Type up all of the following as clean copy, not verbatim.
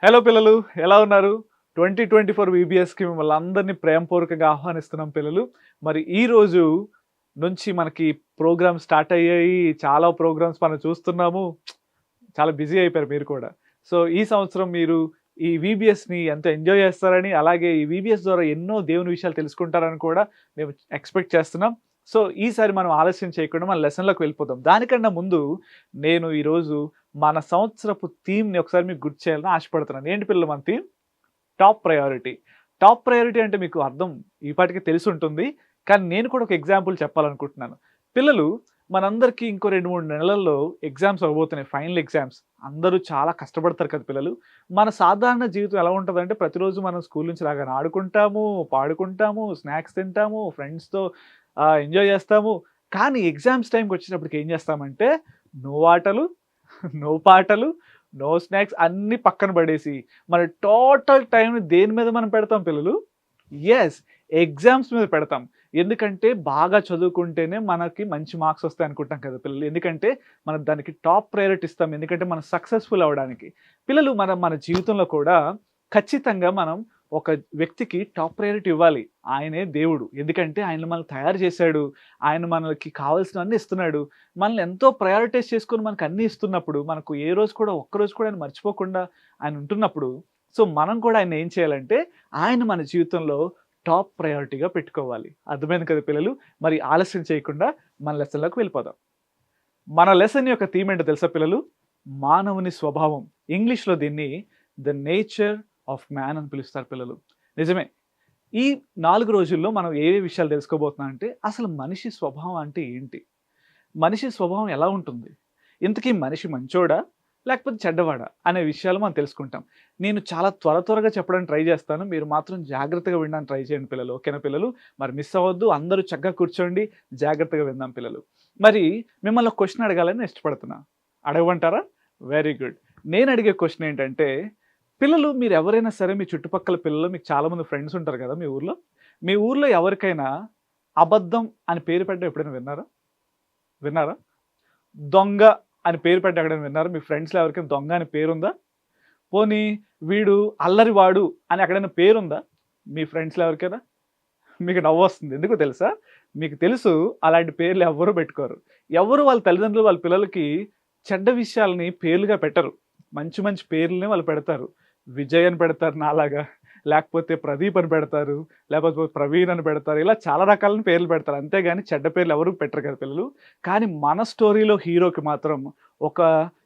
Hello పిల్లలు, ఎలా ఉన్నారు? 2024 వీబీఎస్‌కి మిమ్మల్ని అందరినీ ప్రేమపూర్వకంగా ఆహ్వానిస్తున్నాం పిల్లలు. మరి ఈ రోజు నుంచి మనకి ప్రోగ్రామ్స్ స్టార్ట్ అయ్యాయి. చాలా ప్రోగ్రామ్స్ మనం చూస్తున్నాము. చాలా బిజీ అయిపోయారు మీరు కూడా. సో, ఈ సంవత్సరం మీరు ఈ వీబీఎస్‌ని ఎంతో ఎంజాయ్ చేస్తారని, అలాగే ఈ వీబీఎస్ ద్వారా ఎన్నో దేవుని విషయాలు తెలుసుకుంటారని కూడా మేము ఎక్స్‌పెక్ట్ చేస్తున్నాం. సో, ఈసారి మనం ఆలస్యం చేయకుండా మన లెసన్‌లోకి వెళ్ళిపోదాం. దానికన్నా ముందు నేను ఈరోజు మన సంవత్సరపు థీమ్‌ని ఒకసారి మీకు గుర్తు చేయాలని ఆశపడుతున్నాను. ఏంటి పిల్లలు మన theme? Top priority. Top priority అంటే మీకు అర్థం ఈ పాటికి తెలిసుంటుంది. కానీ నేను కూడా ఒక ఎగ్జాంపుల్ చెప్పాలనుకుంటున్నాను. పిల్లలు మనందరికీ ఇంకో 2, 3 నెలల్లో ఎగ్జామ్స్ అవ్వబోతున్నాయి. Final exams. అందరూ చాలా కష్టపడతారు కదా పిల్లలు. మన సాధారణ జీవితం ఎలా ఉంటదంటే ప్రతిరోజు మనం స్కూల్ నుంచి రాగానే ఆడుకుంటాము, పాడుకుంటాము, స్నాక్స్ తింటాము, ఫ్రెండ్స్‌తో ఎంజాయ్ చేస్తాము. కానీ ఎగ్జామ్స్ టైమ్‌కొచ్చేటప్పటికి ఏం చేస్తామంటే నో ఆటలు, నో పాటలు, నో స్నాక్స్ అన్నీ పక్కన పడేసి, మన టోటల్ టైమ్‌ని దేని మీద మనం పెడతాం పిల్లలు? యెస్. ఎగ్జామ్స్ మీద పెడతాం. ఎందుకంటే బాగా చదువుకుంటేనే మనకి మంచి మార్క్స్ వస్తాయి అనుకుంటాం కదా పిల్లలు. ఎందుకంటే మనం దానికి టాప్ ప్రయారిటీ ఇస్తాం. ఎందుకంటే మనం సక్సెస్‌ఫుల్ అవ్వడానికి. పిల్లలు మన జీవితంలో కూడా ఖచ్చితంగా మనం ఒక వ్యక్తికి టాప్ ప్రయారిటీ ఇవ్వాలి. ఆయనే దేవుడు. ఎందుకంటే ఆయన మనల్ని తయారు చేశాడు. ఆయన మనకి కావాల్సినవన్నీ ఇస్తున్నాడు. మనల్ని ఎంతో ప్రయారిటైజ్ చేసుకొని మనకు అన్నీ ఇస్తున్నప్పుడు, మనకు ఏ రోజు కూడా ఒక్కరోజు కూడా ఆయన మర్చిపోకుండా ఆయన ఉంటున్నప్పుడు, సో మనం కూడా ఆయన్ని ఏం చేయాలంటే, ఆయన మన జీవితంలో టాప్ ప్రయారిటీగా పెట్టుకోవాలి. అర్థమైంది కదా పిల్లలు? మరి ఆలస్యం చేయకుండా మన లెసన్‌లోకి వెళ్ళిపోదాం. మన లెసన్ యొక్క థీమ్ ఏంటో తెలుసా పిల్లలు? మానవుని స్వభావం. ఇంగ్లీష్‌లో దీన్ని ద నేచర్ ఆఫ్ మ్యాన్ అని పిలుస్తారు పిల్లలు. నిజమే. ఈ 4 రోజుల్లో మనం ఏ ఏ విషయాలు తెలుసుకోబోతున్నాం అంటే, అసలు మనిషి స్వభావం అంటే ఏంటి? మనిషి స్వభావం ఎలా ఉంటుంది? ఇంతకీ మనిషి మంచోడా? లేకపోతే చెడ్డవాడా? అనే విషయాలు మనం తెలుసుకుంటాం. నేను చాలా త్వరగా చెప్పడానికి ట్రై చేస్తాను. మీరు మాత్రం జాగ్రత్తగా వినడానికి ట్రై చేయండి పిల్లలు. ఓకేనా పిల్లలు? మరి మిస్ అవ్వద్దు. అందరూ చక్కగా కూర్చోండి. జాగ్రత్తగా విందాం పిల్లలు. మరి మిమ్మల్ని ఒక క్వెషన్ అడగాలని ఇష్టపడుతున్నా. అడగమంటారా? Very good. నేను అడిగే క్వెషన్ ఏంటంటే, పిల్లలు మీరెవరైనా సరే మీ చుట్టుపక్కల పిల్లలు మీకు చాలామంది ఫ్రెండ్స్ ఉంటారు కదా మీ ఊర్లో. మీ ఊర్లో ఎవరికైనా అబద్ధం అని పేరు పెట్టడం ఎప్పుడైనా విన్నారా? విన్నారా? దొంగ అని పేరు పెట్టి ఎక్కడైనా విన్నారా? మీ ఫ్రెండ్స్‌లో ఎవరికైనా దొంగ అని పేరుందా? పోనీ వీడు అల్లరివాడు అని ఎక్కడైనా పేరుందా? మీ ఫ్రెండ్స్‌లో ఎవరికైనా? మీకు నవ్వొస్తుంది. ఎందుకో తెలుసా? మీకు తెలుసు అలాంటి పేర్లు ఎవ్వరు పెట్టుకోరు. ఎవరు వాళ్ళ తల్లిదండ్రులు వాళ్ళ పిల్లలకి చెడ్డ విషయాల్ని పేర్లుగా పెట్టరు. మంచి మంచి పేర్లనే వాళ్ళు పెడతారు. విజయ్ అని పెడతారు నాలాగా. లేకపోతే ప్రదీప్ అని పెడతారు. లేకపోతే ప్రవీణ్ అని పెడతారు. ఇలా చాలా రకాలైన పేర్లు పెడతారు. అంతేగాని చెడ్డ పేర్లు ఎవరు పెట్టరు కదా పిల్లలు. కానీ మన స్టోరీలో హీరోకి మాత్రం ఒక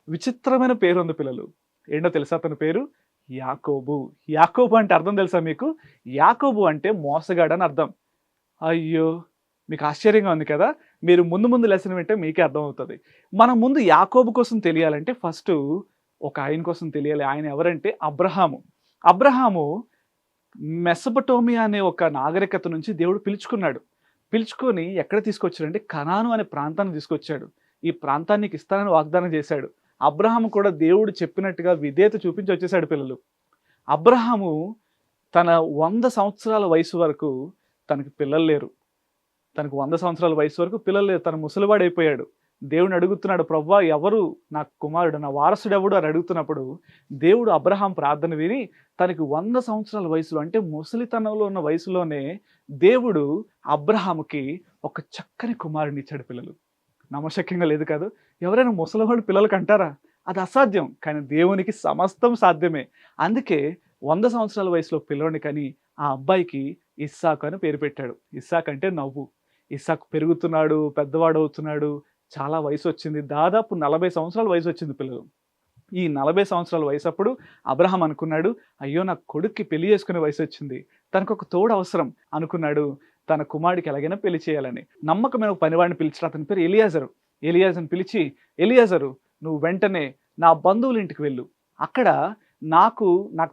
విచిత్రమైన పేరుంది పిల్లలు. ఏంటో తెలుసా అతని పేరు? యాకోబు. యాకోబు అంటే అర్థం తెలుసా మీకు? యాకోబు అంటే మోసగాడని అర్థం. అయ్యో! మీకు ఆశ్చర్యంగా ఉంది కదా! మీరు ముందు లెసన్ వింటే మీకే అర్థమవుతది. మనం ముందు యాకోబు కోసం తెలియాలంటే ఫస్టు ఒక ఆయన కోసం తెలియాలి. ఆయన ఎవరంటే అబ్రహాము. అబ్రహాము మెసొపటోమియా అనే ఒక నాగరికత నుంచి దేవుడు పిలుచుకున్నాడు. పిలుచుకొని ఎక్కడ తీసుకొచ్చాడంటే కనాను అనే ప్రాంతాన్ని తీసుకొచ్చాడు. ఈ ప్రాంతాన్ని నీకు ఇస్తానని వాగ్దానం చేశాడు. అబ్రహాము కూడా దేవుడు చెప్పినట్టుగా విధేయత చూపించి వచ్చేసాడు పిల్లలు. అబ్రహాము తన 100 సంవత్సరాల వయసు వరకు తనకి పిల్లలు లేరు. తనకు 100 సంవత్సరాల వయసు వరకు పిల్లలు లేరు. తను ముసలివాడైపోయాడు. దేవుడిని అడుగుతున్నాడు, "ప్రభువా ఎవరు నాకు కుమారుడు? నా వారసుడెవడు?" అని అడుగుతున్నప్పుడు, దేవుడు అబ్రహాం ప్రార్థన విని తనకి 100 సంవత్సరాల వయసులో అంటే ముసలితనంలో ఉన్న వయసులోనే దేవుడు అబ్రహాముకి ఒక చక్కని కుమారుడినిచ్చాడు పిల్లలు. నమ్మశక్యంగా లేదు కాదు. ఎవరైనా ముసలివాళ్ళు పిల్లలకి అంటారా? అది అసాధ్యం. కానీ దేవునికి సమస్తం సాధ్యమే. అందుకే 100 సంవత్సరాల వయసులో పిల్లోడిని కని ఆ అబ్బాయికి ఇస్సాకు అని పేరు పెట్టాడు. ఇస్సాకు అంటే నవ్వు. ఇస్సాకు పెరుగుతున్నాడు, పెద్దవాడవుతున్నాడు. చాలా వయసొచ్చింది. దాదాపు 40 సంవత్సరాల వయసొచ్చింది పిల్లలు. ఈ 40 సంవత్సరాల వయసప్పుడు అబ్రహాం అనుకున్నాడు, అయ్యో! నా కొడుక్కి పెళ్లి చేసుకునే వయసొచ్చింది. తనకొక తోడు అవసరం అనుకున్నాడు. తన కుమారుడికి ఎలాగైనా పెళ్లి చేయాలని. నమ్మకమైన ఒక పనివాడిని పిలిచాడు. అతని పేరు ఎలియాజరు. ఎలియాజరుని పిలిచి, "ఎలియాజరు నువ్వు వెంటనే నా బంధువుల ఇంటికి వెళ్ళు. అక్కడ నాకు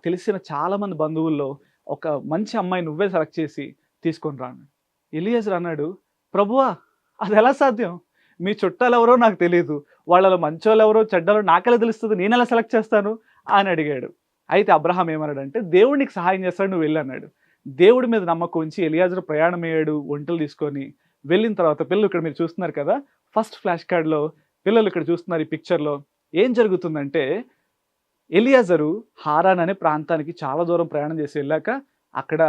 తెలిసిన చాలామంది బంధువుల్లో ఒక మంచి అమ్మాయి నువ్వే సెలెక్ట్ చేసి తీసుకొని రా" అన్నాడు. ఎలియాజరు అన్నాడు, "ప్రభువా! అదెలా సాధ్యం? మీ చుట్టాలెవరో నాకు తెలీదు. వాళ్ళలో మంచోళ్ళెవరో, చెడ్డోళ్ళో నాకెలా తెలుస్తది? నేనెలా సెలెక్ట్ చేస్తాను?" అని అడిగాడు. అయితే అబ్రహాం ఏమన్నాడంటే, "దేవుడు నీకు సహాయం చేస్తాడు నువ్వు వెళ్ళు" అన్నాడు. దేవుడి మీద నమ్మకం ఉంచి ఎలియాజరు ప్రయాణమయ్యాడు ఒంటెలు తీసుకొని. వెళ్ళిన తర్వాత పిల్లలు ఇక్కడ మీరు చూస్తున్నారు కదా! ఫస్ట్ ఫ్లాష్ కార్డ్‌లో పిల్లలు ఇక్కడ చూస్తున్నారు ఈ పిక్చర్‌లో. ఏం జరుగుతుందంటే ఎలియాజరు హారాన్ అనే ప్రాంతానికి చాలా దూరం ప్రయాణం చేసి వెళ్ళాక అక్కడ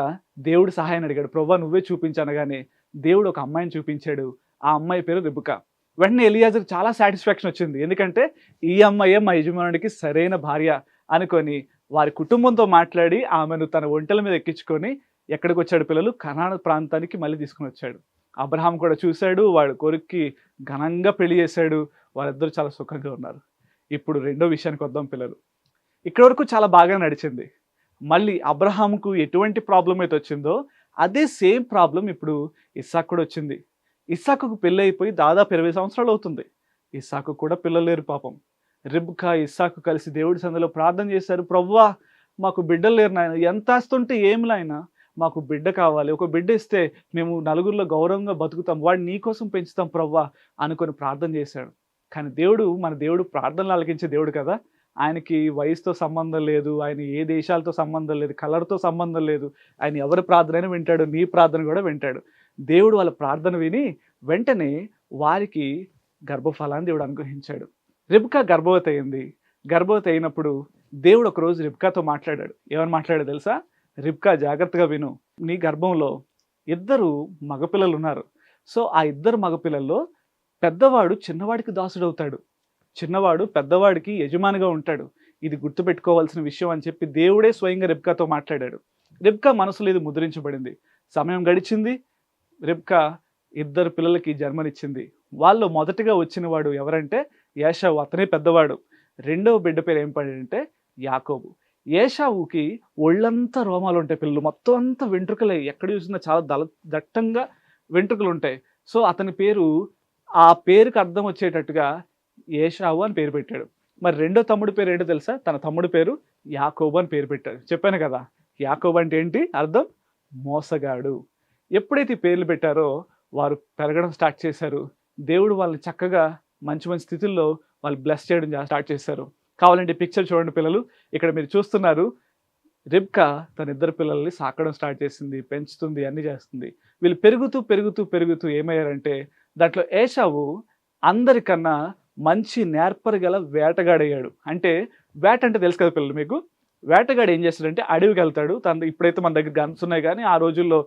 దేవుడు సహాయాన్ని అడిగాడు. ప్రభువా నువ్వే చూపించు అనగానే దేవుడు ఒక అమ్మాయిని చూపించాడు. ఆ అమ్మాయి పేరు రిబ్కా. వెంటనే ఎలియాజర్ చాలా సాటిస్ఫాక్షన్ వచ్చింది. ఎందుకంటే ఈ అమ్మాయే మా యజమానుడికి సరైన భార్య అనుకొని వారి కుటుంబంతో మాట్లాడి ఆమెను తన ఒంటెల మీద ఎక్కించుకొని ఎక్కడికొచ్చాడు పిల్లలు? కనాను ప్రాంతానికి మళ్ళీ తీసుకొని వచ్చాడు. అబ్రహాం కూడా చూశాడు. వాడి కొడుక్కి ఘనంగా పెళ్లి చేశాడు. వాళ్ళిద్దరూ చాలా సుఖంగా ఉన్నారు. ఇప్పుడు రెండో విషయానికి వద్దాం పిల్లలు. ఇక్కడి వరకు చాలా బాగా నడిచింది. మళ్ళీ అబ్రహాంకు ఎటువంటి ప్రాబ్లం అయితే వచ్చిందో అదే సేమ్ ప్రాబ్లం ఇప్పుడు ఇస్సాకు కూడా వచ్చింది. ఇస్సాకుకు పెళ్ళి అయిపోయి దాదాపు 20 సంవత్సరాలు అవుతుంది. ఇస్సాకు కూడా పిల్లలు లేరు పాపం. రిబ్కా ఇస్సాకు కలిసి దేవుడి సన్నిధిలో ప్రార్థన చేశారు. ప్రభువా మాకు బిడ్డలు లేరు నాయన, ఎంత ఆస్తుంటే ఏం నాయన, మాకు బిడ్డ కావాలి, ఒక బిడ్డ ఇస్తే మేము నలుగురిలో గౌరవంగా బతుకుతాం, వాడిని నీ కోసం పెంచుతాం ప్రభువా అనుకొని ప్రార్థన చేశాడు. కానీ మన దేవుడు ప్రార్థనలు ఆలకించే దేవుడు కదా. ఆయనకి వయసుతో సంబంధం లేదు, ఆయన ఏ దేశాలతో సంబంధం లేదు, కలర్తో సంబంధం లేదు. ఆయన ఎవరి ప్రార్థన వింటాడు, నీ ప్రార్థన కూడా వింటాడు. దేవుడు వాళ్ళ ప్రార్థన విని వెంటనే వారికి గర్భఫలాన్ని దేవుడు అనుగ్రహించాడు. రిబ్కా గర్భవతి అయింది. గర్భవతి అయినప్పుడు దేవుడు ఒకరోజు రిబ్కాతో మాట్లాడాడు. ఏమని మాట్లాడాడు తెలుసా? రిబ్కా జాగ్రత్తగా విను, నీ గర్భంలో 2 మగపిల్లలు ఉన్నారు. సో ఆ 2 మగపిల్లల్లో పెద్దవాడు చిన్నవాడికి దాసుడవుతాడు, చిన్నవాడు పెద్దవాడికి యజమానిగా ఉంటాడు. ఇది గుర్తుపెట్టుకోవాల్సిన విషయం అని చెప్పి దేవుడే స్వయంగా రిబ్కాతో మాట్లాడాడు. రిబ్కా మనసులో ఇది ముద్రించబడింది. సమయం గడిచింది. రిబ్కా 2 పిల్లలకి జన్మనిచ్చింది. వాళ్ళు మొదటిగా వచ్చిన వాడు ఎవరంటే ఏశావు, అతనే పెద్దవాడు. రెండవ బిడ్డ పేరు ఏం పడిందంటే యాకోబు. ఏశావుకి ఒళ్ళంతా రోమాలు ఉంటాయి పిల్లలు, మొత్తం అంతా వెంట్రుకలే, ఎక్కడ చూసినా చాలా దట్టంగా వెంట్రుకలు ఉంటాయి. సో అతని పేరు, ఆ పేరుకి అర్థం వచ్చేటట్టుగా ఏశావు అని పేరు పెట్టాడు. మరి రెండో తమ్ముడు పేరు ఏంటో తెలుసా? తన తమ్ముడు పేరు యాకోబు అని పేరు పెట్టాడు. చెప్పాను కదా, యాకోబు అంటే ఏంటి అర్థం? మోసగాడు. ఎప్పుడైతే పేర్లు పెట్టారో వారు పెరగడం స్టార్ట్ చేశారు. దేవుడు వాళ్ళని చక్కగా మంచి మంచి స్థితుల్లో వాళ్ళు బ్లెస్ చేయడం స్టార్ట్ చేశారు. కావాలంటే పిక్చర్ చూడండి పిల్లలు. ఇక్కడ మీరు చూస్తున్నారు, రిబ్కా తన 2 పిల్లల్ని సాకడం స్టార్ట్ చేసింది, పెంచుతుంది, అన్ని చేస్తుంది. వీళ్ళు పెరుగుతూ పెరుగుతూ పెరుగుతూ ఏమయ్యారంటే దాంట్లో ఏశావు అందరికన్నా మంచి నేర్పరి గల వేటగాడయ్యాడు. అంటే వేట అంటే తెలుసు కదా పిల్లలు మీకు. వేటగాడు ఏం చేస్తాడంటే అడవికి వెళ్తాడు. ఇప్పుడైతే మన దగ్గర గన్స్ ఉన్నాయి, కానీ ఆ రోజుల్లో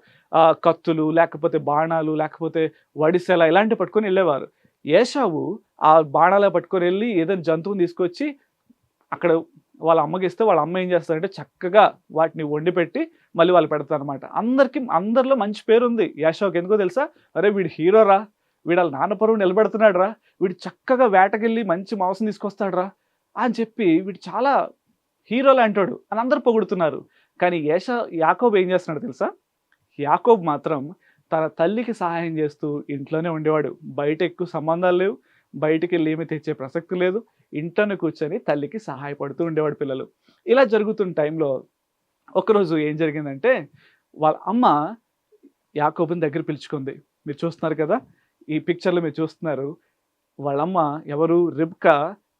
కత్తులు, లేకపోతే బాణాలు, లేకపోతే వడిసెల ఇలాంటివి పట్టుకొని వెళ్ళేవారు. ఏశావు ఆ బాణాలు పట్టుకొని వెళ్ళి ఏదైనా జంతువుని తీసుకొచ్చి అక్కడ వాళ్ళ అమ్మకి ఇస్తే వాళ్ళ అమ్మ ఏం చేస్తారంటే చక్కగా వాటిని వండి పెట్టి మళ్ళీ వాళ్ళు పెడతారు అనమాట. అందరిలో మంచి పేరు ఉంది ఏశావుకి. ఎందుకో తెలుసా? అరే వీడు హీరోరా, వీడు వాళ్ళ నాన్న పరువు నిలబెడుతున్నాడు రా, వీడు చక్కగా వేటకెళ్ళి మంచి మాంసం తీసుకొస్తాడు రా అని చెప్పి వీడు చాలా హీరోలా అంటాడు అని అందరూ పొగుడుతున్నారు. కానీ యాకోబు ఏం చేస్తున్నాడు తెలుసా? యాకోబు మాత్రం తన తల్లికి సహాయం చేస్తూ ఇంట్లోనే ఉండేవాడు. బయట ఎక్కువ సంబంధాలు లేవు, బయటికి వెళ్ళి ఏమి తెచ్చే ప్రసక్తి లేదు, ఇంట్లోనే కూర్చొని తల్లికి సహాయపడుతూ ఉండేవాడు పిల్లలు. ఇలా జరుగుతున్న టైంలో ఒకరోజు ఏం జరిగిందంటే వాళ్ళ అమ్మ యాకోబుని దగ్గర పిలుచుకుంది. మీరు చూస్తున్నారు కదా, ఈ పిక్చర్లో మీరు చూస్తున్నారు. వాళ్ళమ్మ ఎవరు? రిబ్కా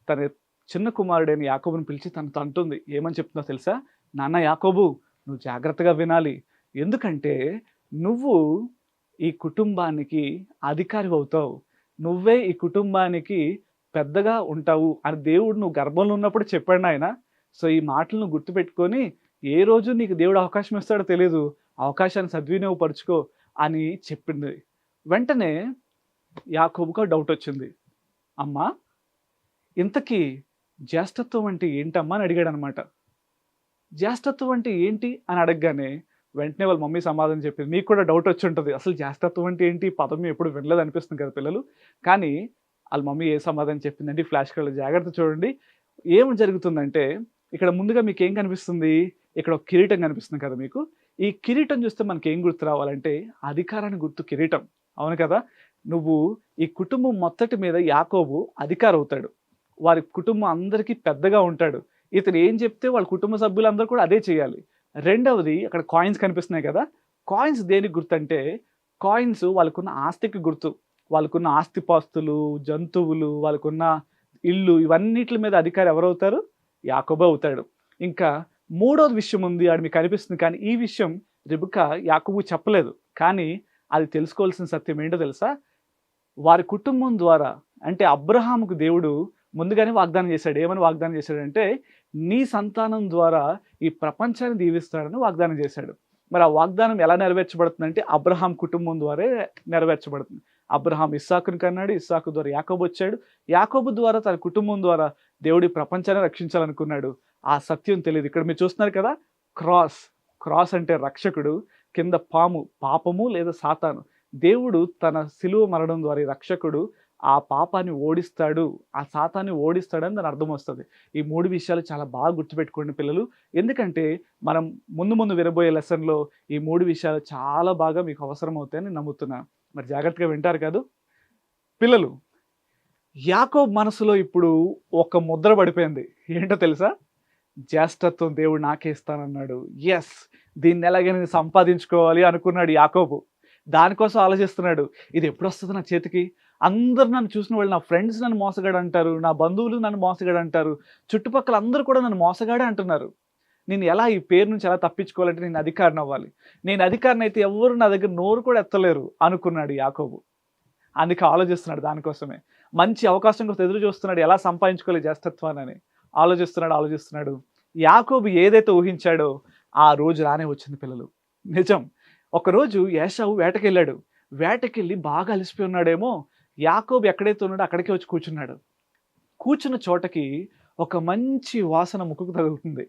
తన చిన్న కుమారుడైన యాకోబుని పిలిచి తనతో అంటుంది. ఏమని చెప్తుందో తెలుసా? నాన్న యాకోబు, నువ్వు జాగ్రత్తగా వినాలి. ఎందుకంటే నువ్వు ఈ కుటుంబానికి అధికారి అవుతావు, నువ్వే ఈ కుటుంబానికి పెద్దగా ఉంటావు అని దేవుడు నువ్వు గర్భంలో ఉన్నప్పుడు చెప్పాడు ఆయన. సో ఈ మాటలను గుర్తుపెట్టుకొని ఏ రోజు నీకు దేవుడు అవకాశం ఇస్తాడో తెలియదు, అవకాశాన్ని సద్వినియోగపరుచుకో అని చెప్పింది. వెంటనే యాకోబుకు డౌట్ వచ్చింది. అమ్మా ఇంతకీ జ్యేష్ఠత్వం అంటే ఏంటమ్మా అని అడిగాడు అనమాట. జ్యేష్ఠత్వం అంటే ఏంటి అని అడగగానే వెంటనే వాళ్ళ మమ్మీ సమాధానం చెప్పింది. మీకు కూడా డౌట్ వచ్చి ఉంటుంది, అసలు జ్యేష్ఠత్వం అంటే ఏంటి, పదం ఎప్పుడు వినలేదు అనిపిస్తుంది కదా పిల్లలు. కానీ వాళ్ళ మమ్మీ ఏ సమాధానం చెప్పిందంటే ఫ్లాష్ కార్డ్లో జాగ్రత్త చూడండి. ఏం జరుగుతుందంటే ఇక్కడ ముందుగా మీకు ఏం కనిపిస్తుంది? ఇక్కడ ఒక కిరీటం కనిపిస్తుంది కదా మీకు. ఈ కిరీటం చూస్తే మనకి ఏం గుర్తు రావాలంటే అధికారాన్ని గుర్తు కిరీటం, అవును కదా. నువ్వు ఈ కుటుంబం మొత్తటి మీద యాకోబు అధికారం అవుతాడు, వారి కుటుంబం అందరికీ పెద్దగా ఉంటాడు. ఇతను ఏం చెప్తే వాళ్ళ కుటుంబ సభ్యులందరూ కూడా అదే చేయాలి. రెండవది అక్కడ కాయిన్స్ కనిపిస్తున్నాయి కదా, కాయిన్స్ దేనికి గుర్తు అంటే కాయిన్స్ వాళ్ళకున్న ఆస్తికి గుర్తు. వాళ్ళకున్న ఆస్తిపాస్తులు, జంతువులు, వాళ్ళకున్న ఇల్లు, ఇవన్నిటి మీద అధికారి ఎవరవుతారు? యాకోబు అవుతాడు. ఇంకా మూడోది విషయం ఉంది, అది మీకు కనిపిస్తుంది, కానీ ఈ విషయం రిబ్కా యాకోబు చెప్పలేదు. కానీ అది తెలుసుకోవాల్సిన సత్యం ఏంటో తెలుసా? వారి కుటుంబం ద్వారా, అంటే అబ్రహాముకు దేవుడు ముందుగానే వాగ్దానం చేశాడు. ఏమని వాగ్దానం చేశాడంటే నీ సంతానం ద్వారా ఈ ప్రపంచాన్ని దీవిస్తాడని వాగ్దానం చేశాడు. మరి ఆ వాగ్దానం ఎలా నెరవేర్చబడుతుందంటే అబ్రహాం కుటుంబం ద్వారా నెరవేర్చబడుతుంది. అబ్రహాం ఇస్సాకుని కన్నాడు. ఇస్సాకు ద్వారా యాకోబు వచ్చాడు. యాకోబు ద్వారా తన కుటుంబం ద్వారా దేవుడి ప్రపంచాన్ని రక్షించాలనుకున్నాడు. ఆ సత్యం తెలియదు. ఇక్కడ మీరు చూస్తున్నారు కదా, క్రాస్. క్రాస్ అంటే రక్షకుడు, కింద పాము, పాపము లేదా సాతాను. దేవుడు తన శిలువ మరణం ద్వారా ఈ రక్షకుడు ఆ పాపాన్ని ఓడిస్తాడు, ఆ సాతాన్ని ఓడిస్తాడని దాని అర్థం వస్తుంది. ఈ 3 విషయాలు చాలా బాగా గుర్తుపెట్టుకోండి పిల్లలు. ఎందుకంటే మనం ముందు ముందు వినబోయే లెసన్‌లో ఈ 3 విషయాలు చాలా బాగా మీకు అవసరం అవుతాయని నమ్ముతున్నాను. మరి జాగ్రత్తగా వింటారు కాదు? పిల్లలు, యాకోబు మనసులో ఇప్పుడు ఒక ముద్ర పడిపోయింది. ఏంటో తెలుసా? జ్యేష్ఠత్వం దేవుడు నాకే ఇస్తానన్నాడు. యెస్! దీన్ని ఎలాగైనా నేను సంపాదించుకోవాలి అనుకున్నాడు యాకోబు. దానికోసం ఆలోచిస్తున్నాడు. ఇది ఎప్పుడొస్తది నా చేతికి? అందరూ నన్ను చూసిన వాళ్ళు, నా ఫ్రెండ్స్ నన్ను మోసగాడు అంటారు. నా బంధువులు నన్ను మోసగాడు అంటారు. చుట్టుపక్కల అందరూ కూడా నన్ను మోసగాడే అంటున్నారు. నేను ఎలా ఈ పేరు నుంచి ఎలా తప్పించుకోవాలంటే నేను అధికారిని అవ్వాలి. నేను అధికారిని అయితే ఎవ్వరు నా దగ్గర నోరు కూడా ఎత్తలేరు అనుకున్నాడు యాకోబు. అందుకే ఆలోచిస్తున్నాడు దానికోసమే. మంచి అవకాశం కోసం ఎదురు చూస్తున్నాడు. ఎలా సంపాదించుకోవాలి జ్యేష్ఠత్వాన్ని ఆలోచిస్తున్నాడు. యాకోబు ఏదైతే ఊహించాడో ఆ రోజు రానే వచ్చింది పిల్లలు. నిజం. ఒకరోజు ఏశావు వేటకెళ్ళాడు. వేటకెళ్ళి బాగా అలసిపోయి ఉన్నాడేమో. యాకోబు ఎక్కడైతే ఉన్నాడో అక్కడికే వచ్చి కూర్చున్నాడు. కూర్చున్న చోటకి ఒక మంచి వాసన ముక్కుకు తగులుతుంది.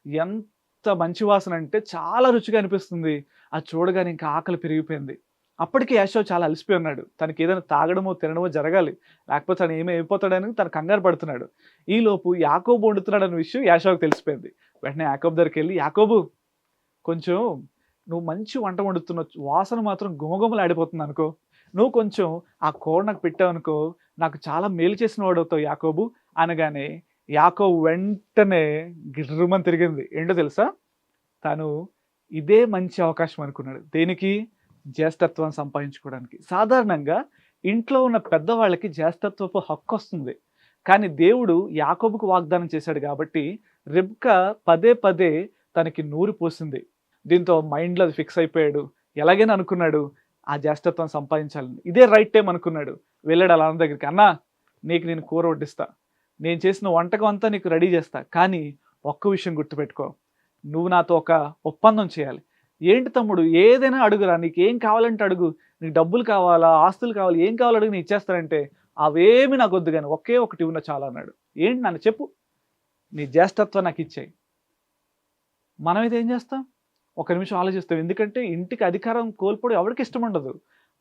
ఎంత మంచి వాసన అంటే చాలా రుచిగా అనిపిస్తుంది. అది చూడగానే ఇంకా ఆకలి పెరిగిపోయింది. అప్పటికి ఏశావు చాలా అలసిపోయి ఉన్నాడు. తనకి ఏదైనా తాగడమో తినడమో జరగాలి. లేకపోతే తను అయిపోతాడని తను కంగారు పడుతున్నాడు. ఈలోపు యాకోబు వండుతున్నాడన్న విషయం ఏశావుకి తెలిసిపోయింది. వెంటనే యాకోబు దగ్గరికి వెళ్ళి, యాకోబు కొంచెం నువ్వు మంచి వంట వండుతున్నావు, వాసన మాత్రం గుమగుమలాడిపోతుంది అనుకో. నువ్వు కొంచెం ఆ కూర నాకు పెట్టావనుకో, నాకు చాలా మేలు చేసిన వాడవుతావు యాకోబు అనగానే యాకోబు వెంటనే గిర్రుమని తిరిగింది. ఏంటో తెలుసా? తను ఇదే మంచి అవకాశం అనుకున్నాడు. దేనికి? జ్యేష్ఠత్వం సంపాదించుకోవడానికి. సాధారణంగా ఇంట్లో ఉన్న పెద్దవాళ్ళకి జ్యేష్ఠత్వపు హక్కు వస్తుంది. కానీ దేవుడు యాకోబుకు వాగ్దానం చేశాడు కాబట్టి రిబ్కా పదే పదే తనకి నూరి పోసింది. దీంతో మైండ్‌లో అది ఫిక్స్ అయిపోయాడు. ఎలాగైనా అనుకున్నాడు ఆ జ్యేష్ఠత్వం సంపాదించాలని. ఇదే రైట్ టైం అనుకున్నాడు. వెళ్ళాడు ఆళ్ళ అన్న దగ్గరికి. అన్నా, నీకు నేను కూర వడ్డిస్తా. నేను చేసిన వంటకం అంతా నీకు రెడీ చేస్తా. కానీ ఒక్క విషయం గుర్తుపెట్టుకో. నువ్వు నాతో ఒక ఒప్పందం చేయాలి. ఏంటి తమ్ముడు? ఏదైనా అడుగురా. నీకేం కావాలంటే అడుగు. నీకు డబ్బులు కావాలా? ఆస్తులు కావాలా? ఏం కావాలో అడుగు, నేను ఇచ్చేస్తానంటే, అవేమి నాకొద్దు గాని ఒకే ఒకటి ఇవ్వు చాలు అన్నాడు. ఏంటి నాన్న చెప్పు? నీ జ్యేష్ఠత్వం నాకు ఇచ్చేయి. మనమైతే ఏం చేస్తాం? ఒక నిమిషం ఆలోచిస్తాం. ఎందుకంటే ఇంటికి అధికారం కోల్పోవడం ఎవరికి ఇష్టం ఉండదు.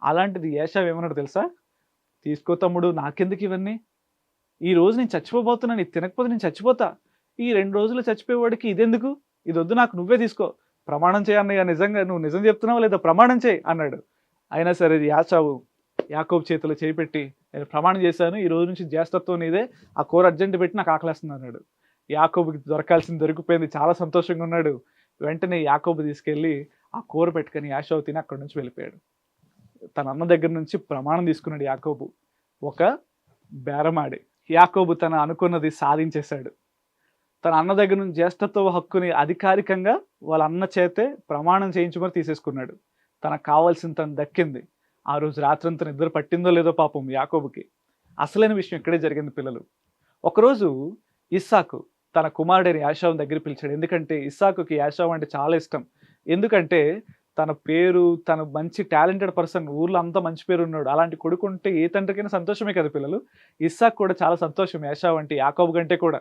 అలాంటిది ఏశావు ఏమన్నాడు తెలుసా? తీసుకో తమ్ముడు, నాకెందుకు ఇవన్నీ? ఈ రోజు నేను చచ్చిపోబోతున్నాను. ఇది తినకపోతే నేను చచ్చిపోతా. ఈ 2 రోజులు చచ్చిపోయేవాడికి ఇదెందుకు? ఇదొద్దు నాకు, నువ్వే తీసుకో. ప్రమాణం చేయి అన్నయ్య, నిజంగా నువ్వు నిజం చెప్తున్నావా లేదా ప్రమాణం చేయి అన్నాడు. అయినా సరే ఏశావు యాకోబు చేతిలో చేయి పెట్టి, నేను ప్రమాణం చేశాను, ఈ రోజు నుంచి జ్యేష్ఠత్వం నీదే, ఆ కూర అర్జెంట్ పెట్టి నాకు ఆకలేస్తుంది అన్నాడు. యాకోబుకి దొరకాల్సింది దొరికిపోయింది. చాలా సంతోషంగా ఉన్నాడు. వెంటనే యాకోబు తీసుకెళ్ళి ఆ కూర పెట్టుకొని ఏశావు తిని అక్కడి నుంచి వెళ్ళిపోయాడు. తన అన్న దగ్గర నుంచి ప్రమాణం తీసుకున్నాడు యాకోబు. ఒక బేరమాడి యాకోబు తన అనుకున్నది సాధించేశాడు. తన అన్న దగ్గర నుంచి జ్యేష్ఠత్వ హక్కుని అధికారికంగా వాళ్ళ అన్న చేతే ప్రమాణం చేయించుకొని తీసేసుకున్నాడు. తనకు కావాల్సిన తను దక్కింది. ఆ రోజు రాత్రంతా నిద్ర పట్టిందో లేదో పాపం యాకోబుకి. అసలైన విషయం ఇక్కడే జరిగింది పిల్లలు. ఒకరోజు ఇస్సాకు తన కుమారుడైన యాషావుని దగ్గర పిలిచాడు. ఎందుకంటే ఇస్సాకుకి యాషావు అంటే చాలా ఇష్టం. ఎందుకంటే తన పేరు, తను మంచి టాలెంటెడ్ పర్సన్, ఊర్లో అంతా మంచి పేరు ఉన్నాడు. అలాంటి కొడుకుంటే ఏ తండ్రికైనా సంతోషమే కదా పిల్లలు. ఇస్సాకు కూడా చాలా సంతోషం యాషావు అంటే, యాకోబు కంటే కూడా.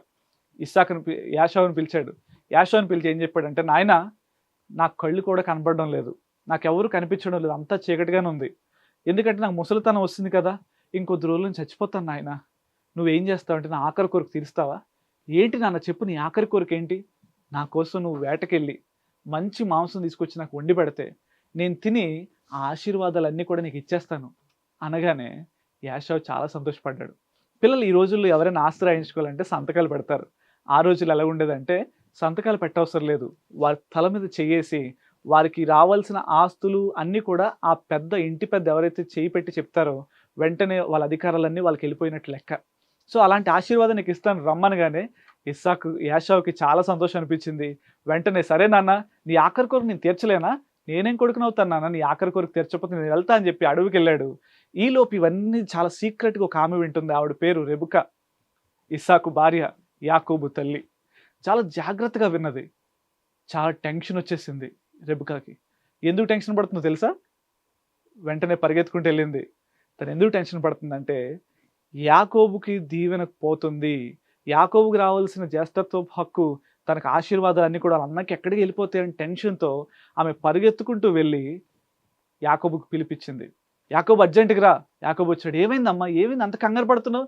యాషావుని పిలిచాడు. యాషావుని పిలిచి ఏం చెప్పాడంటే, నాయన, నాకు కళ్ళు కూడా కనబడడం లేదు, నాకెవరు కనిపించడం లేదు, అంతా చీకటిగానే ఉంది. ఎందుకంటే నాకు ముసలితనం వస్తుంది కదా, ఇంకొద్ది రోజులు చచ్చిపోతాను నాయన. నువ్వేం చేస్తావు అంటే, నా ఆఖరి కోరిక తీరుస్తావా? ఏంటి నాన్న చెప్పు, నీ ఆఖరి కోరిక ఏంటి? నా కోసం నువ్వు వేటకెళ్ళి మంచి మాంసం తీసుకొచ్చి నాకు వండి పెడితే నేను తిని ఆ ఆశీర్వాదాలన్నీ కూడా నీకు ఇచ్చేస్తాను అనగానే యాషావు చాలా సంతోషపడ్డాడు. పిల్లలు ఈ రోజుల్లో ఎవరైనా ఆస్తి రాయించుకోవాలంటే సంతకాలు పెడతారు. ఆ రోజులు ఎలా ఉండేదంటే సంతకాలు పెట్టవసరం లేదు. వారి తల మీద చెయ్యేసి వారికి రావాల్సిన ఆస్తులు అన్నీ కూడా ఆ పెద్ద ఇంటి పెద్ద ఎవరైతే చేయి పెట్టి చెప్తారో వెంటనే వాళ్ళ అధికారాలన్నీ వాళ్ళకి వెళ్ళిపోయినట్టు లెక్క. సో అలాంటి ఆశీర్వాదం నీకు ఇస్తాను రమ్మనగానే యాషావుకి చాలా సంతోషం అనిపించింది. వెంటనే, సరే నాన్న, నీ ఆఖరి కోరిక నేను తీర్చలేనా? నేనేం కొడుకునవుతాను నాన్న, నీ ఆఖరి కోరిక తీర్చకపోతే నేను వెళ్తా అని చెప్పి అడవికి వెళ్ళాడు. ఈలోపు ఇవన్నీ చాలా సీక్రెట్గా ఒక ఆమె వింటుంది. ఆవిడ పేరు రెబెకా, ఇస్సాకు భార్య, యాకోబు తల్లి. చాలా జాగ్రత్తగా విన్నది. చాలా టెన్షన్ వచ్చేసింది రెబెకాకి. ఎందుకు టెన్షన్ పడుతుందో తెలుసా? వెంటనే పరిగెత్తుకుంటూ వెళ్ళింది. తను ఎందుకు టెన్షన్ పడుతుందంటే, యాకోబుకి దీవెన పోతుంది. యాకోబుకి రావాల్సిన జ్యేష్ఠత్వపు హక్కు, తనకు ఆశీర్వాదాలన్నీ కూడా వాళ్ళ అన్నకి ఎక్కడికి వెళ్ళిపోతాయని టెన్షన్‌తో ఆమె పరిగెత్తుకుంటూ వెళ్ళి యాకోబుకి పిలిపించింది. యాకోబు అర్జెంట్‌గా రా. యాకోబు వచ్చాడు. ఏమైందమ్మా? ఏమైంది అంత కంగారు పడుతున్నావు?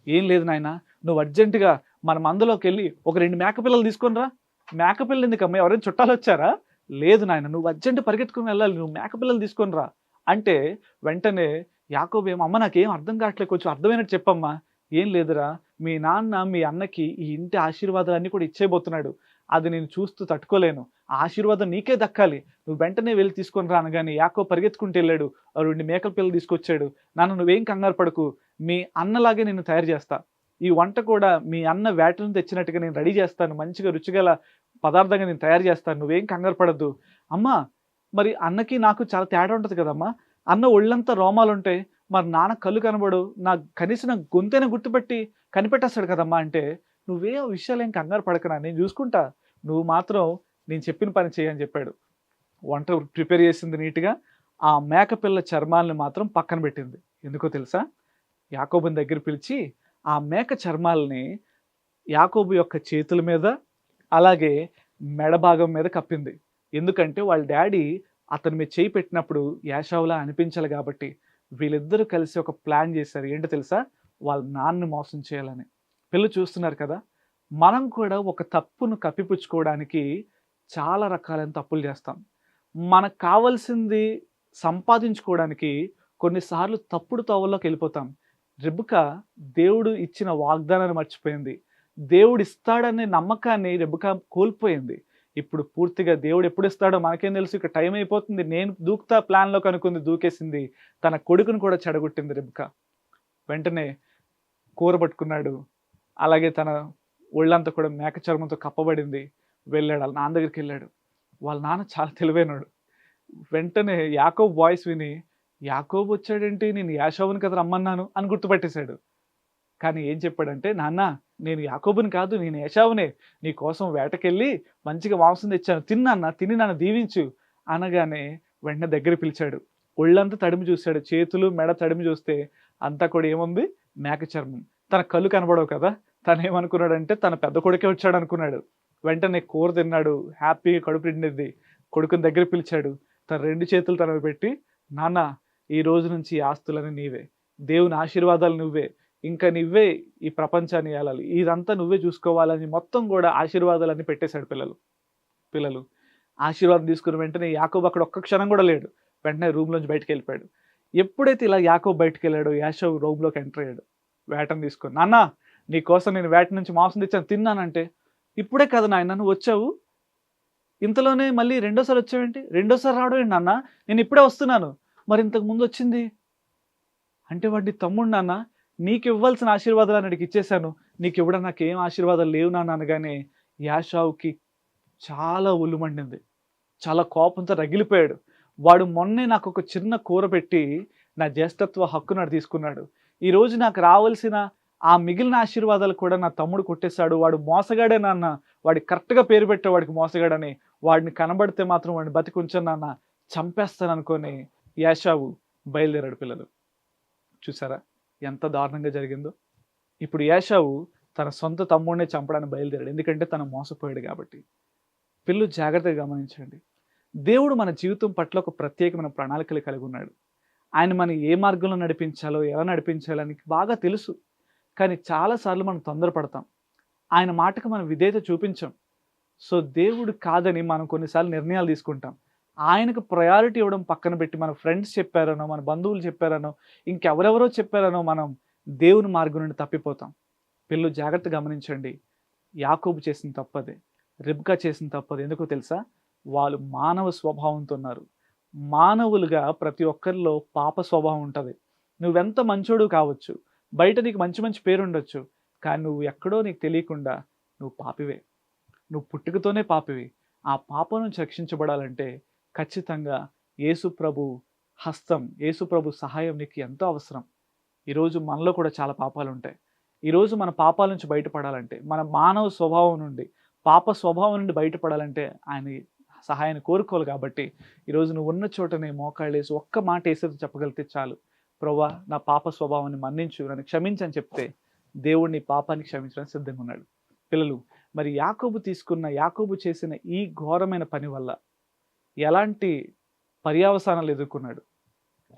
ఏం లేదు నాయనా. నువ్వు అర్జెంట్‌గా మన మందలోకెళ్ళి ఒక 2 మేకపిల్లలు తీసుకొని రా. మేకపిల్లలు ఎందుకమ్మా? ఎవరైనా చుట్టాలొచ్చారా? లేదు నాయన. నువ్వు అర్జెంట్ పరిగెత్తుకొని వెళ్ళాలి. నువ్వు మేకపిల్లలు తీసుకొని రా. అంటే వెంటనే యాకోబేమో అమ్మ నాకేం అర్థం కావట్లేదు. కొంచెం అర్థమైనట్టు చెప్పమ్మా. ఏం లేదురా. మీ నాన్న మీ అన్నకి ఈ ఇంటి ఆశీర్వాదాలన్నీ కూడా ఇచ్చేయబోతున్నాడు. అది నేను చూస్తూ తట్టుకోలేను. ఆ ఆశీర్వాదం నీకే దక్కాలి. నువ్వు వెంటనే వెళ్లి తీసుకొని రా అనగానే యాకోబు పరిగెత్తుకుంటూ ఎళ్ళాడు. 2 మేకల పిల్లలు తీసుకొచ్చాడు. నాన్న నువ్వేం కంగారు పడకు. మీ అన్నలాగే నిన్ను తయారు చేస్తా. ఈ వంట కూడా మీ అన్న వేట నుంచి తెచ్చినట్టుగా నేను రెడీ చేస్తాను. మంచిగా రుచిగల పదార్థంగా నేను తయారు చేస్తాను. నువ్వేం కంగారు పడొద్దు. అమ్మా మరి అన్నకి నాకు చాలా తేడా ఉంటది కదమ్మా! అన్న ఒళ్ళంతా రోమాలుంటాయి. మరి నాన్న కళ్ళు కనబడవు. కనీసం నా గొంతైనా గుర్తుపట్టి కనిపెట్టేస్తాడు కదమ్మా! అంటే, "నువ్వే ఆ విషయాలేం కంగారు పడకురా నేను చూసుకుంటా. నువ్వు మాత్రం నేను చెప్పిన పని చెయ్యి" అని చెప్పాడు. వంట ప్రిపేర్ చేసింది నీట్‌గా. ఆ మేకపిల్ల చర్మాల్ని మాత్రం పక్కన పెట్టింది. ఎందుకో తెలుసా? యాకోబుని దగ్గర పిలిచి, ఆ మేక చర్మాల్ని యాకోబు యొక్క చేతుల మీద, అలాగే మెడ భాగం మీద కప్పింది. ఎందుకంటే వాళ్ళ డ్యాడీ అతని మీద చేయి పెట్టినప్పుడు ఏశావులా అనిపించాలి గాబట్టి. వీళ్ళిద్దరూ కలిసి ఒక ప్లాన్ జేశారు. ఏంటో తెలుసా? వాళ్ళ నాన్నని మోసం చేయాలని. పిల్లలు చూస్తున్నారు కదా! మనం కూడా ఒక తప్పును కప్పిపుచ్చుకోవడానికి చాలా రకాలైన తప్పులు జేస్తాం. మనకు కావాల్సింది సంపాదించుకోవడానికి కొన్నిసార్లు తప్పుడు తోవల్లోకెళ్ళిపోతాం. రెబెకా దేవుడు ఇచ్చిన వాగ్దానాన్ని మర్చిపోయింది. దేవుడిస్తాడనే నమ్మకాన్ని రెబెకా కోల్పోయింది. ఇప్పుడు పూర్తిగా దేవుడు ఎప్పుడిస్తాడో మనకేం తెలుసు. ఇక టైం అయిపోతుంది. నేను దూకుతా ప్లాన్‌లోకి అనుకుంది దూకేసింది. తన కొడుకుని కూడా చెడగొట్టింది రెబెకా. వెంటనే కూర పట్టుకున్నాడు. అలాగే తన ఒళ్ళంతా కూడా మేక చర్మంతో కప్పబడింది. వెళ్ళాడు. ఆళ్ళ నాన్న దగ్గరికెళ్ళాడు. వాళ్ళ నాన్న చాలా తెలివైనోడు. వెంటనే యాకోబు వాయిస్ విని, యాకోబు వచ్చాడేంటి? నేను యాషావుని కదా రమ్మన్నాను అని గుర్తుపట్టేసాడు. కానీ ఏం చెప్పాడంటే, నాన్న నేను యాకోబుని కాదు నేను ఏశావునే. నీకోసం వేటకెళ్ళి మంచిగా మాంసం తెచ్చాను. తిను నాన్న, తిని నన్ను దీవించు అనగానే వెంటనే దగ్గరికి పిలిచాడు. ఒళ్ళంతా తడిమి చూసాడు. చేతులు, మెడ తడిమి చూస్తే అంతా కూడా ఏముంది? మేక చర్మం. తన కళ్ళు కనబడవు కదా! తనేమనుకున్నాడంటే తన పెద్ద కొడుకే వచ్చాడనుకున్నాడు. వెంటనే కూర తిన్నాడు. హ్యాపీగా కడుపు నిండింది. కొడుకుని దగ్గరికి పిలిచాడు. తన 2 చేతులు తన మీద పెట్టి, నాన్న ఈ రోజు నుంచి ఈ ఆస్తులన్నీ నీవే. దేవుని ఆశీర్వాదాలు నువ్వే. ఇంకా నువ్వే ఈ ప్రపంచాన్ని ఏలాలి. ఇదంతా నువ్వే చూసుకోవాలని మొత్తం గూడా ఆశీర్వాదాలన్నీ పెట్టేశాడు పిల్లలు. ఆశీర్వాదం తీసుకున్న వెంటనే యాకోబు అక్కడ ఒక్క క్షణం గూడా లేడు. వెంటనే రూమ్‌లోంచి బయటికెళ్ళిపోయాడు. ఎప్పుడైతే ఇలా యాకోబు బయటికెళ్ళాడో యాషోవు రూమ్‌లోకి ఎంటర్ అయ్యాడు. వేటని తీసుకొని. నాన్న నీకోసం నేను వేట నుంచి మాంసం తెచ్చాను తిన్నానంటే, ఇప్పుడే కదా నాయన నువ్వొచ్చావు. ఇంతలోనే మళ్ళీ రెండోసారి వచ్చావేంటి? రెండోసారి రావడం ఏంటి నాన్న? నేను ఇప్పుడే వస్తున్నాను. మరి ఇంతకు ముందొచ్చింది? అంటే వాడు నీ తమ్ముడు నాన్న. నీకివ్వాల్సిన ఆశీర్వాదాలు ఆడికిచ్చేశాను. నీకివ్వడానికి నాకేం ఆశీర్వాదాలు లేవు నాన్న అనగానే యాషావుకి చాలా ఒళ్ళు మండింది. చాలా కోపంతో రగిలిపోయాడు. వాడు మొన్నే నాకొక చిన్న కూర పెట్టి నా జ్యేష్ఠత్వ హక్కు నాడు తీసుకున్నాడు. ఈరోజు నాకు రావాల్సిన ఆ మిగిలిన ఆశీర్వాదాలు కూడా నా తమ్ముడు కొట్టేశాడు. వాడు మోసగాడే నాన్న. వాడికి కరెక్ట్‌గా పేరు పెట్టావు వాడికి మోసగాడని. వాడిని కనబడితే మాత్రం వాడిని బతికుంచను నాన్న. చంపేస్తాననుకోని యాషావు బయలుదేరాడు పిల్లలు. చూసారా? ఎంత దారుణంగా జరిగిందో. ఇప్పుడు ఏశావు తన సొంత తమ్ముడినే చంపడానికి బయలుదేరాడు. ఎందుకంటే తను మోసపోయాడు కాబట్టి. పిల్లలు జాగ్రత్తగా గమనించండి. దేవుడు మన జీవితం పట్ల ఒక ప్రత్యేకమైన ప్రణాళికలు కలిగి ఉన్నాడు. ఆయన మనం ఏ మార్గంలో నడిపించాలో, ఎలా నడిపించాలో ఆయనకి బాగా తెలుసు. కానీ చాలా సార్లు మనం తొందరపడతాం. ఆయన మాటకు మనం విధేయత చూపించం. సో దేవుడు కాదని మనం కొన్నిసార్లు నిర్ణయాలు తీసుకుంటాం. ఆయనకు ప్రయారిటీ ఇవ్వడం పక్కన పెట్టి మన ఫ్రెండ్స్ చెప్పారనో, మన బంధువులు చెప్పారనో, ఇంకెవరెవరో చెప్పారనో మనం దేవుని మార్గం నుండి తప్పిపోతాం. పిల్లలు జాగ్రత్తగా గమనించండి. యాకోబు చేసిన తప్పదే. రెబ్కా చేసిన తప్పది. ఎందుకో తెలుసా? వాళ్ళు మానవ స్వభావంతో ఉన్నారు. మానవులుగా ప్రతి ఒక్కరిలో పాప స్వభావం ఉంటది. నువ్వెంత మంచోడు కావచ్చు. బయట నీకు మంచి మంచి పేరుండొచ్చు. కానీ నువ్వు ఎక్కడో నీకు తెలియకుండా నువ్వు పాపివే. నువ్వు పుట్టుకతోనే పాపివి. ఆ పాపం నుంచి రక్షించబడాలంటే ఖచ్చితంగా యేసు ప్రభు హస్తం, యేసు ప్రభు సహాయం నీకు ఎంతో అవసరం. ఈరోజు మనలో కూడా చాలా పాపాలుంటాయి. ఈరోజు మన పాపాల నుంచి బయటపడాలంటే, మన మానవ స్వభావం నుండి, పాప స్వభావం నుండి బయటపడాలంటే ఆయన సహాయాన్ని కోరుకోవాలి. కాబట్టి ఈరోజు నువ్వు ఉన్న చోటనే మోకాళ్ళేసి ఒక్క మాట యేసుతో చెప్పగలిగితే చాలు, ప్రభువా నా పాప స్వభావాన్ని మన్నించు, నన్ను క్షమించని చెప్తే దేవుడు నీ పాపాన్ని క్షమించడానికి సిద్ధంగా ఉన్నాడు. పిల్లలు, మరి యాకోబు చేసిన ఈ ఘోరమైన పని వల్ల ఎలాంటి పర్యవసానాలు ఎదుర్కొన్నాడు,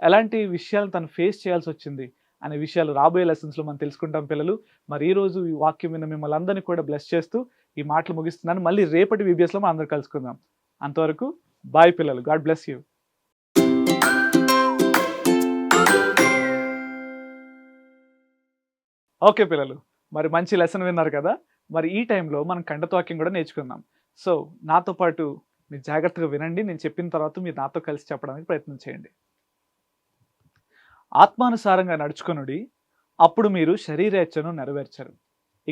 ఎలాంటి విషయాలను తను ఫేస్ చేయాల్సి వచ్చింది అనే విషయాలు రాబోయే లెసన్స్లో మనం తెలుసుకుంటాం పిల్లలు. మరి ఈరోజు ఈ వాక్యం విన్న మిమ్మల్ని అందరినీ కూడా బ్లెస్ చేస్తూ ఈ మాటలు ముగిస్తున్నాను. మళ్ళీ రేపటి VBSలో మనం అందరూ కలుసుకుందాం. అంతవరకు బాయ్ పిల్లలు, గాడ్ బ్లెస్ యూ. ఓకే పిల్లలు, మరి మంచి లెసన్ విన్నారు కదా. మరి ఈ టైంలో మనం ఖండవాక్యం కూడా నేర్చుకుందాం. సో నాతో పాటు మీరు జాగ్రత్తగా వినండి. నేను చెప్పిన తర్వాత మీరు నాతో కలిసి చెప్పడానికి ప్రయత్నం చేయండి. ఆత్మానుసారంగా నడుచుకొనుడి, అప్పుడు మీరు శరీరేచ్ఛను నెరవేర్చరు.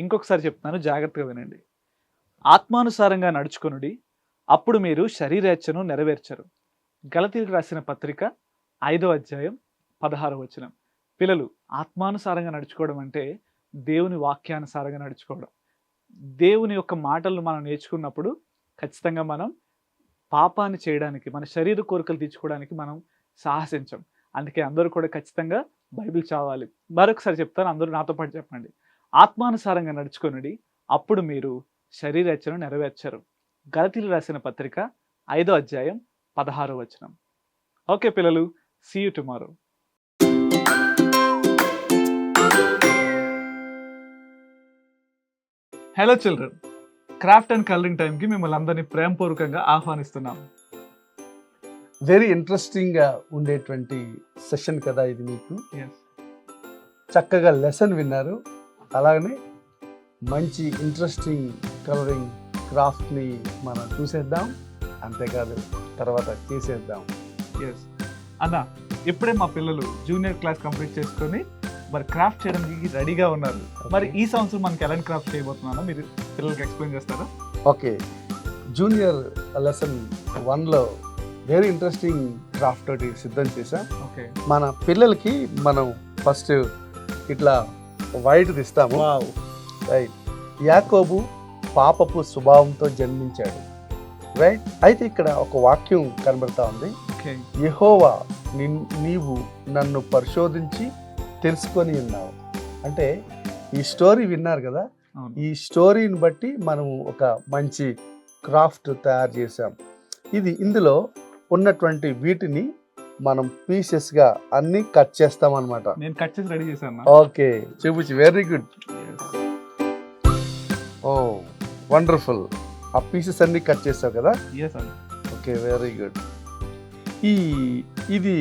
ఇంకొకసారి చెప్తున్నాను, జాగ్రత్తగా వినండి. ఆత్మానుసారంగా నడుచుకొనుడి, అప్పుడు మీరు శరీరేచ్ఛను నెరవేర్చరు. గలతీయులకు రాసిన పత్రిక 5వ అధ్యాయం 16వ వచనం. పిల్లలు, ఆత్మానుసారంగా నడుచుకోవడం అంటే దేవుని వాక్యానుసారంగా నడుచుకోవడం. దేవుని యొక్క మాటలను మనం నేర్చుకున్నప్పుడు ఖచ్చితంగా మనం పాపాన్ని చేయడానికి, మన శరీర కోరికలు తీర్చుకోవడానికి మనం సాహసించం. అందుకే అందరూ కూడా ఖచ్చితంగా బైబిల్ చదవాలి. మరొకసారి చెప్తాను, అందరూ నాతో పాటు చెప్పండి. ఆత్మానుసారంగా నడుచుకొనుడి, అప్పుడు మీరు శరీరేచ్ఛను నెరవేర్చరు. గలతీయులకు రాసిన పత్రిక 5వ అధ్యాయం 16వ వచనం. ఓకే పిల్లలు, see you tomorrow. Hello children, craft and colouring టైంకి మిమ్మల్ని అందరినీ ప్రేమపూర్వకంగా ఆహ్వానిస్తున్నాం. వెరీ ఇంట్రెస్టింగ్గా ఉండేటువంటి సెషన్ కదా ఇది. మీకు చక్కగా లెసన్ విన్నారు, అలాగనే మంచి ఇంట్రెస్టింగ్ కలరింగ్ క్రాఫ్ట్ని మనం చూసేద్దాం, అంతేకాదు తర్వాత చేసేద్దాం. అన్న, ఇప్పుడే మా పిల్లలు జూనియర్ క్లాస్ కంప్లీట్ చేసుకొని మరి క్రాఫ్ట్ చేయడానికి రెడీగా ఉన్నారు. మరి ఈ సంవత్సరం మనకి ఎలాంటి క్రాఫ్ట్ చేయబోతున్నారో మీరు పిల్లలకి ఎక్స్ప్లెయిన్ చేస్తారా? ఓకే, జూనియర్ లెసన్ 1లో వెరీ ఇంట్రెస్టింగ్ క్రాఫ్ట్ ఒకటి సిద్ధం చేశా. ఓకే, మన పిల్లలకి మనం ఫస్ట్ ఇట్లా వైట్ తీస్తాము. రైట్, యాకోబు పాపపు స్వభావంతో జన్మించాడు. రైట్, అయితే ఇక్కడ ఒక వాక్యం కనబడతా ఉంది. యెహోవా నీవు నన్ను పరిశోధించి తెలుసుకొని ఉన్నావు. అంటే ఈ స్టోరీ విన్నారు కదా, ఈ స్టోరీని బట్టి మనం ఒక మంచి క్రాఫ్ట్ తయారు చేసాం. ఇందులో ఉన్నటువంటి వీటిని మనం పీసెస్గా అన్ని కట్ చేస్తాం అనమాట. నేను కట్ చేసి రెడీ చేశాను. ఓకే, చూపించి. Very good. Oh wonderful. ఆ పీసెస్ అన్ని కట్ చేస్తావు కదా. Okay, very good. ఇది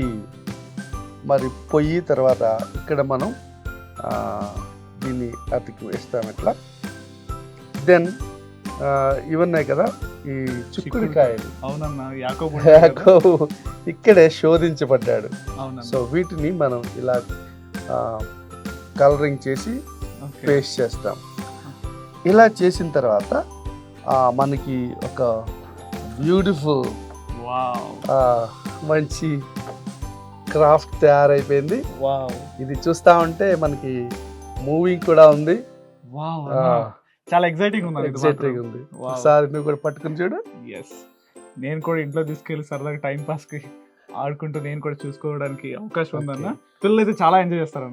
మరి పొయ్యి తర్వాత ఇక్కడ మనం దీన్ని అతికి వేస్తాం ఇట్లా. దెన్ ఇవన్నాయి కదా ఈ చిక్కుడుకాయలు. అవునన్నా, యాకోబు ఇక్కడే శోధించబడ్డాడు. సో వీటిని మనం ఇలా కలరింగ్ చేసి పేస్ట్ చేస్తాం. ఇలా చేసిన తర్వాత మనకి ఒక బ్యూటిఫుల్ మంచి క్రాఫ్ట్ తయారైపోయింది. ఇది చూస్తా ఉంటే మనకి మూవింగ్ కూడా ఉంది. చాలా ఎక్సైటింగ్ ఉంది. ఒకసారి నువ్వు కూడా పట్టుకుని చూడు. నేను కూడా ఇంట్లో తీసుకెళ్ళి సరదాగా టైం పాస్ కి ఆడుకుంటూ నేను కూడా చూసుకోవడానికి అవకాశం ఉందన్న. పిల్లలు అయితే చాలా ఎంజాయ్ చేస్తారు,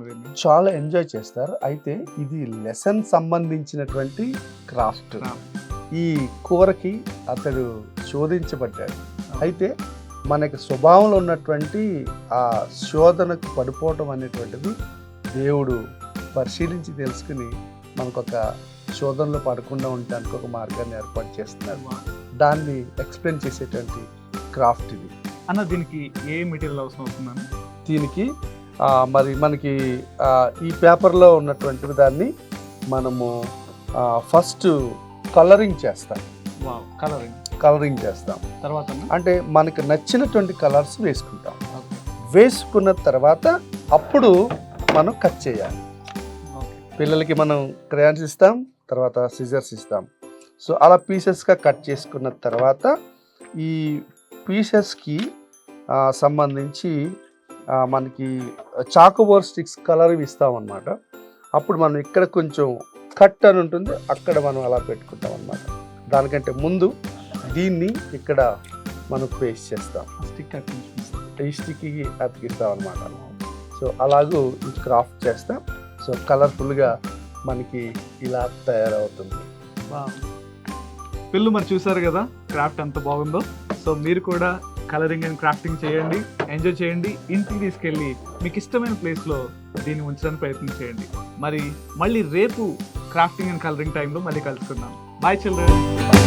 చాలా ఎంజాయ్ చేస్తారు. అయితే ఇది లెసన్ సంబంధించినటువంటి క్రాఫ్ట్. ఈ కూరకి అతడు శోధించబడ్డాడు. అయితే మనకి స్వభావంలో ఉన్నటువంటి ఆ శోధనకు పడిపోవటం అనేటువంటిది దేవుడు పరిశీలించి తెలుసుకుని మనకొక శోధనలో పడకుండా ఉండడానికి ఒక మార్గాన్ని ఏర్పాటు చేస్తున్నారు. దాన్ని ఎక్స్ప్లెయిన్ చేసేటువంటి క్రాఫ్ట్ ఇది అన్న. దీనికి ఏ మెటీరియల్ అవసరం అవుతుందని? దీనికి మరి మనకి ఈ పేపర్లో ఉన్నటువంటి దాన్ని మనము ఫస్ట్ కలరింగ్ చేస్తాం. కలరింగ్ చేస్తాం తర్వాత అంటే మనకు నచ్చినటువంటి కలర్స్ వేసుకుంటాం. వేసుకున్న తర్వాత అప్పుడు మనం కట్ చేయాలి. పిల్లలకి మనం క్రయాన్స్ ఇస్తాం, తర్వాత సిజర్స్ ఇస్తాం. సో అలా పీసెస్గా కట్ చేసుకున్న తర్వాత ఈ పీసెస్కి సంబంధించి మనకి చాకోబార్ స్టిక్స్ కలర్ ఇస్తాం అన్నమాట. అప్పుడు మనం ఇక్కడ కొంచెం కట్ అని ఉంటుంది, అక్కడ మనం అలా పెట్టుకుంటాం అన్నమాట. దానికంటే ముందు దీన్ని ఇక్కడ మనం పేస్ట్ చేస్తాం, స్టిక్ ఈ స్టిక్కి అతికిస్తాం అనమాట. సో అలాగూ క్రాఫ్ట్ చేస్తాం. సో కలర్ఫుల్గా మనకి ఇలా తయారవుతుంది. పిల్లలు మరి చూసారు కదా క్రాఫ్ట్ ఎంత బాగుందో. సో మీరు కూడా కలరింగ్ అండ్ క్రాఫ్టింగ్ చేయండి, ఎంజాయ్ చేయండి. ఇంటికి తీసుకెళ్ళి మీకు ఇష్టమైన ప్లేస్లో దీన్ని ఉంచడానికి ప్రయత్నం చేయండి. మళ్ళీ రేపు క్రాఫ్టింగ్ అండ్ కలరింగ్ టైంలో మళ్ళీ కలుసుకుందాం. Bye children.